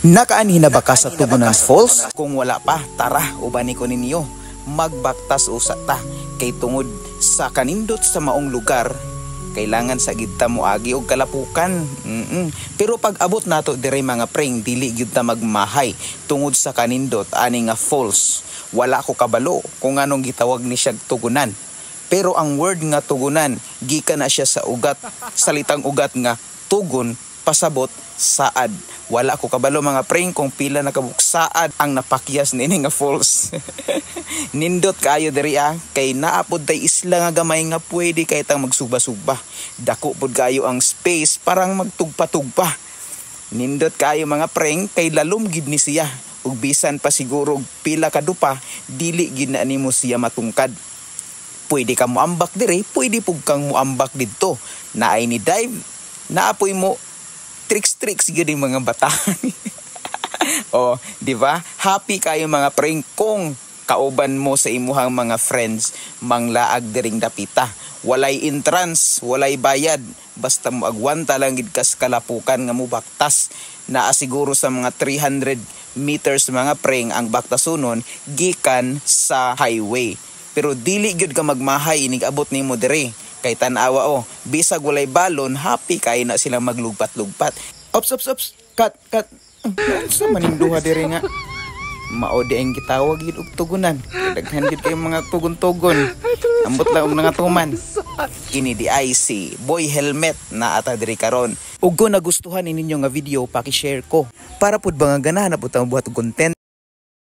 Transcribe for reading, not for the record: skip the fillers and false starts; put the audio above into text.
Nakaanhin na ba ka sa Tugunan Falls? Kung wala pa, tara, ubani ko ninyo. Magbaktas usa ta kay tungod sa kanindot sa maong lugar, kailangan sa gid ta moagi og kalapukan. Pero pag abot nato dire mga preng, dili gyud ta magmahay tungod sa kanindot ani nga falls. Wala ko kabalo kung anong gitawag ni siyang Tugunan. Pero ang word nga Tugunan, gikan na siya sa ugat, salitang ugat nga tugon, pasabot, saad. Wala ko kabalo mga preng kung pila na kabuksaad ang napakyas nini nga falls. Nindot kayo diri kay naapod tay isla nga gamay nga pwede kay tang magsuba-suba. Dako pod kayo ang space parang magtugpa-tugpa. Nindot kayo mga preng kay lalom gid ni siya. Ug bisan pa siguro pila ka dupa, dili gid na nimo siya matungkad. Pwede ka moambak diri, pwede pug kang moambak didto. Naay ni dive, naapoy mo tricks gyud mga bata. Oh, di ba? Happy kayo mga preng kung kauban mo sa imuhang mga friends manglaag diring dapita. Walay entrance, walay bayad, basta mo agwanta lang gid kas kalapukan nga mo baktas. Naa siguro sa mga 300 meters mga preng ang baktasunon gikan sa highway. Pero dili gyud ka magmahay inig abot nimo diri. Kay tanawa bisag walay balon, happy kay na sila maglugpat-lugpat. Ops. Cut. Sa maning duha diri nga. Mao di ang gitawag gid og Tugunan. Daghan gid kay mga tugon-tugon. Ambot lang og nangatuman. Kini di IC Boy Helmet na ata diri karon. Ug kung nagustuhan ninyo nga video, paki-share ko para pud mga ganahan na pud ang buhat og content.